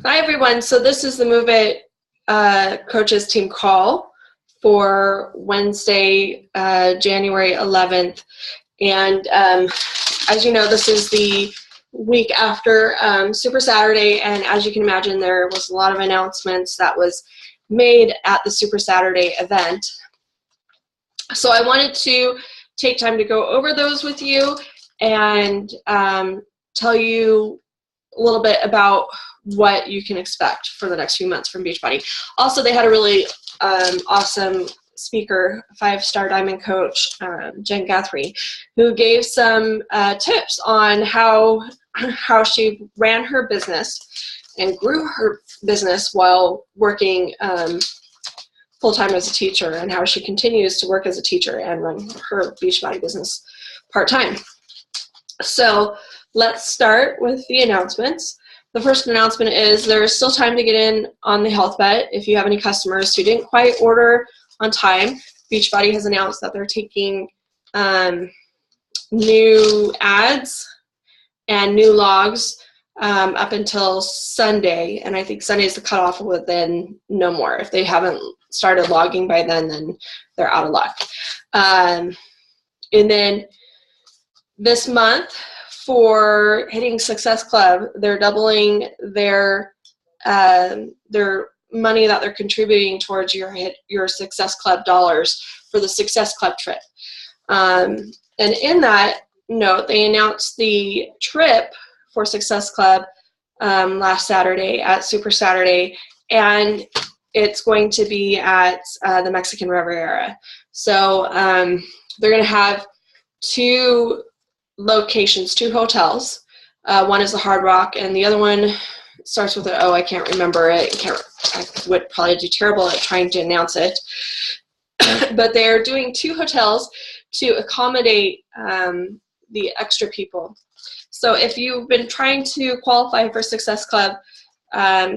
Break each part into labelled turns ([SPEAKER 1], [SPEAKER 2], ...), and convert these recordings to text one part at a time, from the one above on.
[SPEAKER 1] Hi, everyone. So this is the Move It coaches team call for Wednesday, January 11th. And as you know, this is the week after Super Saturday. And as you can imagine, there was a lot of announcements that was made at the Super Saturday event. So I wanted to take time to go over those with you and tell you a little bit about what you can expect for the next few months from Beachbody. Also, they had a really awesome speaker, 5-star diamond coach, Jen Guthrie, who gave some tips on how she ran her business and grew her business while working full-time as a teacher, and how she continues to work as a teacher and run her Beachbody business part-time. So let's start with the announcements. The first announcement is there's still time to get in on the Health Bet. If you have any customers who didn't quite order on time, Beachbody has announced that they're taking new ads and new logs up until Sunday, and I think Sunday is the cutoff, with then no more. If they haven't started logging by then they're out of luck. And then this month, for Hitting Success Club, they're doubling their money that they're contributing towards your Success Club dollars for the Success Club trip. And in that note, they announced the trip for Success Club last Saturday at Super Saturday, and it's going to be at the Mexican Riviera. So they're going to have two locations, two hotels. One is the Hard Rock, and the other one starts with an O. I can't remember it. I would probably do terrible at trying to announce it. But they're doing two hotels to accommodate the extra people. So if you've been trying to qualify for Success Club,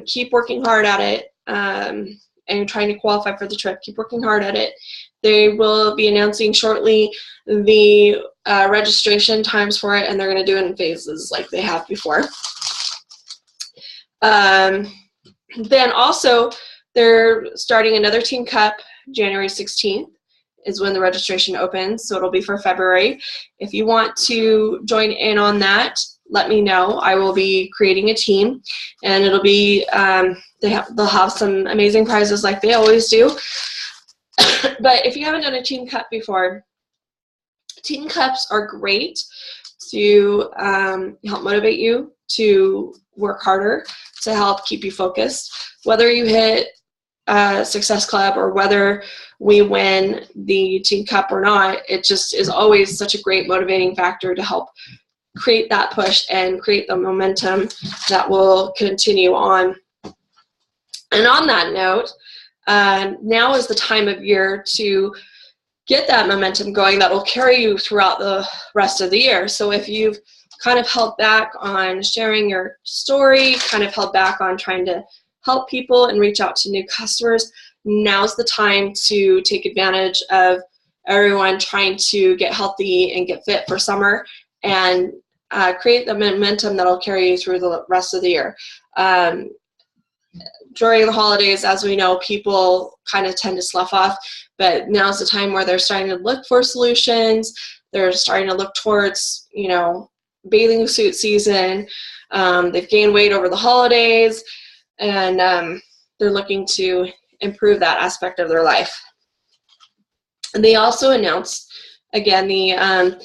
[SPEAKER 1] keep working hard at it, and trying to qualify for the trip. Keep working hard at it. They will be announcing shortly the registration times for it, and they're going to do it in phases like they have before. Then also, they're starting another Team Cup January 16th is when the registration opens, so it'll be for February. If you want to join in on that, let me know. I will be creating a team, and it'll be they'll have some amazing prizes like they always do. But if you haven't done a Team Cup before, Team Cups are great to help motivate you to work harder, to help keep you focused. Whether you hit Success Club or whether we win the Team Cup or not, it just is always such a great motivating factor to help create that push and create the momentum that will continue on. And on that note, now is the time of year to get that momentum going that will carry you throughout the rest of the year. So if you've kind of held back on sharing your story, kind of held back on trying to help people and reach out to new customers, now's the time to take advantage of everyone trying to get healthy and get fit for summer, and create the momentum that'll carry you through the rest of the year. During the holidays, as we know, people kind of tend to slough off, but now's the time where they're starting to look for solutions. They're starting to look towards, bathing suit season. They've gained weight over the holidays, and they're looking to improve that aspect of their life. And they also announced, again, the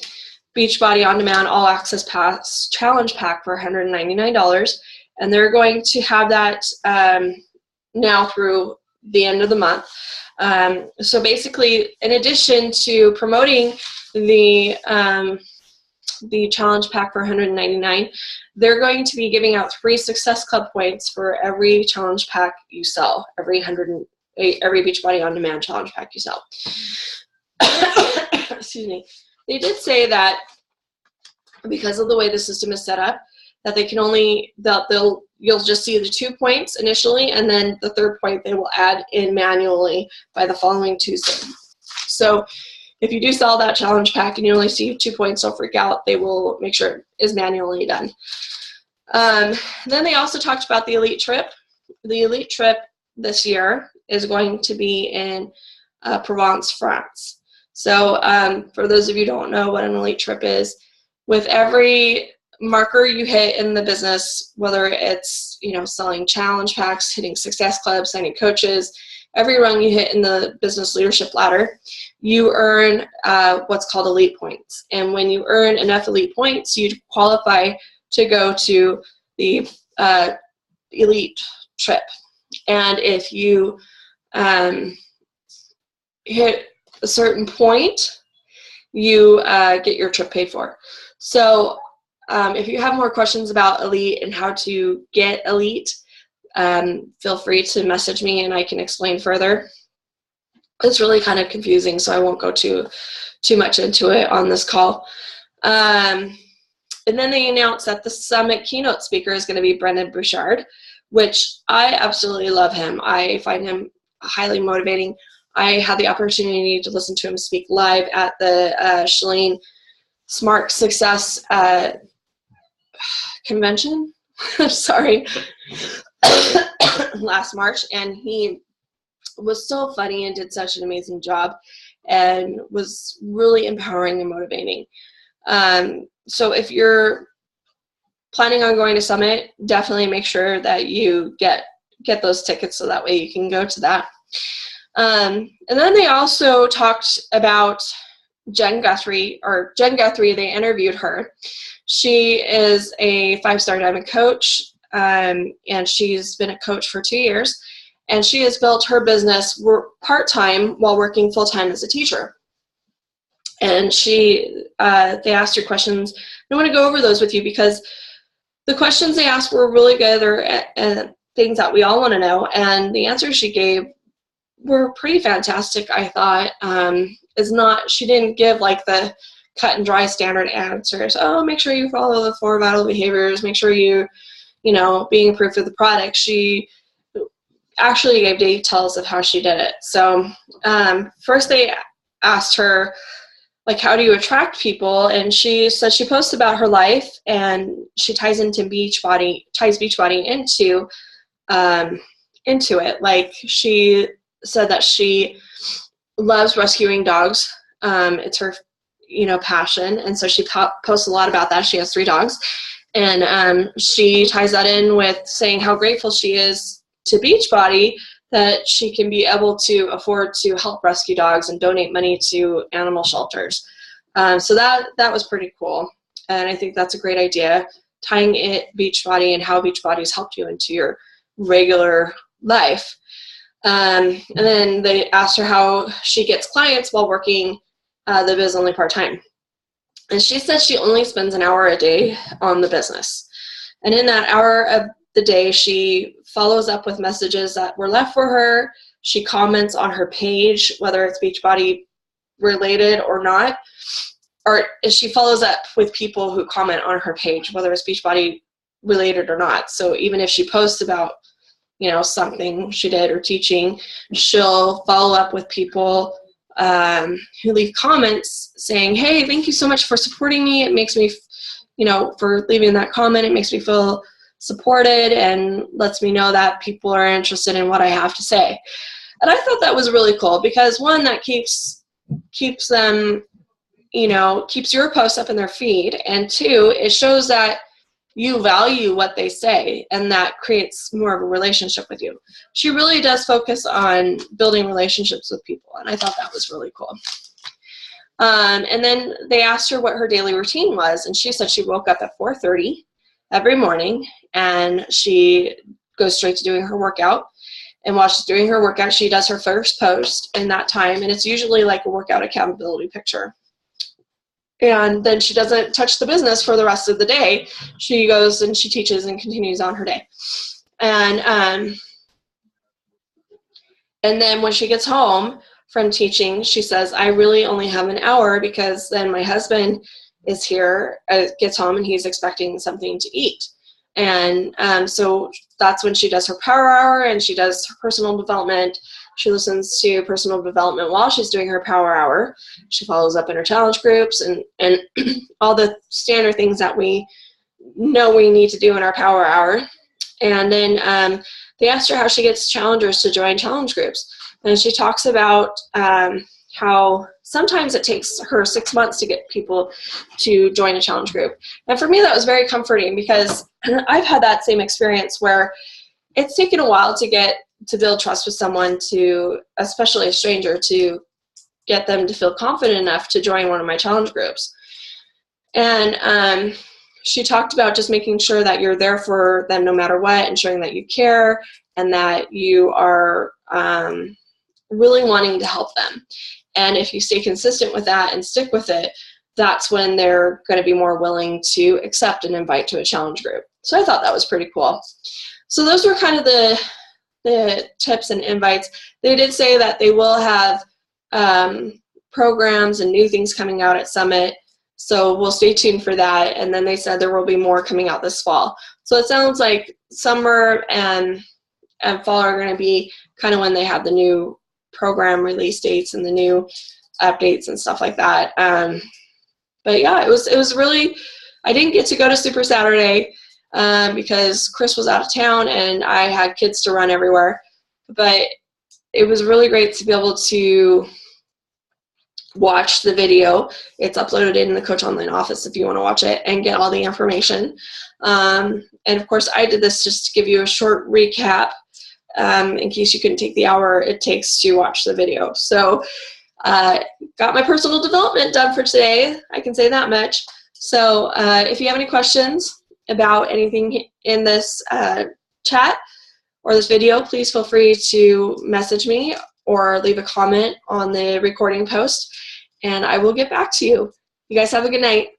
[SPEAKER 1] Beachbody On Demand All Access Pass Challenge Pack for $199. And they're going to have that now through the end of the month. So basically, in addition to promoting the challenge pack for $199, they're going to be giving out 3 Success Club points for every challenge pack you sell, every Beachbody On Demand challenge pack you sell. Excuse me. They did say that because of the way the system is set up, that they can only, you'll just see the 2 points initially, and then the 3rd point they will add in manually by the following Tuesday. So if you do sell that challenge pack and you only see 2 points, don't freak out. They will make sure it is manually done. Then they also talked about the elite trip. The elite trip this year is going to be in Provence, France. So for those of you who don't know what an elite trip is, with every marker you hit in the business, whether it's, you know, selling challenge packs, hitting success clubs, signing coaches, every rung you hit in the business leadership ladder, you earn what's called elite points. And when you earn enough elite points, you qualify to go to the elite trip. And if you hit a certain point, you get your trip paid for. So if you have more questions about elite and how to get elite, feel free to message me and I can explain further. It's really kind of confusing, so I won't go too much into it on this call. And then they announced that the summit keynote speaker is going to be Brendon Burchard, which I absolutely love him. I find him highly motivating. I had the opportunity to listen to him speak live at the Chalene Smart Success convention. Sorry. Last March, and he was so funny and did such an amazing job and was really empowering and motivating. So if you're planning on going to Summit, definitely make sure that you get those tickets so that way you can go to that. And then they also talked about Jen Guthrie. They interviewed her. She is a 5-star diamond coach, and she's been a coach for 2 years, and she has built her business part-time while working full-time as a teacher. And they asked her questions. I want to go over those with you because the questions they asked were really good. They're things that we all want to know, and the answers she gave were pretty fantastic, I thought. She didn't give like the cut and dry standard answers. Oh, make sure you follow the 4 vital behaviors. Make sure you being approved for the product. She actually gave details of how she did it. So first they asked her, like, how do you attract people? And she said she posts about her life, and she ties Beachbody into it. Like, she said that she loves rescuing dogs. It's her, passion. And so she posts a lot about that. She has 3 dogs. And she ties that in with saying how grateful she is to Beachbody that she can be able to afford to help rescue dogs and donate money to animal shelters. So that was pretty cool. And I think that's a great idea, tying Beachbody and how Beachbody's helped you into your regular life. And then they asked her how she gets clients while working the biz only part-time. And she says she only spends an hour a day on the business. And in that hour of the day, she follows up with messages that were left for her. She comments on her page, whether it's Beachbody related or not. Or she follows up with people who comment on her page, whether it's Beachbody related or not. So even if she posts about, something she did or teaching, she'll follow up with people who leave comments saying, hey, thank you so much for supporting me. It makes me, for leaving that comment, it makes me feel supported and lets me know that people are interested in what I have to say. And I thought that was really cool because, one, that keeps them, keeps your post up in their feed, and 2, it shows that you value what they say, and that creates more of a relationship with you. She really does focus on building relationships with people, and I thought that was really cool. And then they asked her what her daily routine was, and she said she woke up at 4:30 every morning, and she goes straight to doing her workout. And while she's doing her workout, she does her first post in that time, and it's usually like a workout accountability picture. And then she doesn't touch the business for the rest of the day. She goes and she teaches and continues on her day. And then when she gets home from teaching, she says, I really only have an hour because then my husband is here, gets home, and he's expecting something to eat. And so that's when she does her power hour, and she does her personal development. She listens to personal development while she's doing her power hour. She follows up in her challenge groups and all the standard things that we know we need to do in our power hour. And then they asked her how she gets challengers to join challenge groups. And she talks about how sometimes it takes her 6 months to get people to join a challenge group. And for me, that was very comforting, because I've had that same experience where it's taken a while to build trust with someone, to, especially a stranger, to get them to feel confident enough to join one of my challenge groups. And she talked about just making sure that you're there for them no matter what, ensuring that you care and that you are really wanting to help them. And if you stay consistent with that and stick with it, that's when they're going to be more willing to accept an invite to a challenge group. So I thought that was pretty cool. So those were kind of the tips and invites. They did say that they will have programs and new things coming out at Summit. So we'll stay tuned for that. And then they said there will be more coming out this fall. So it sounds like summer and fall are going to be kind of when they have the new program release dates and the new updates and stuff like that. But yeah, it was really, I didn't get to go to Super Saturday because Chris was out of town and I had kids to run everywhere. But it was really great to be able to watch the video. It's uploaded in the Coach Online office if you want to watch it and get all the information. And of course, I did this just to give you a short recap in case you couldn't take the hour it takes to watch the video. So got my personal development done for today. I can say that much. So if you have any questions about anything in this chat or this video, please feel free to message me or leave a comment on the recording post, and I will get back to you. You guys have a good night.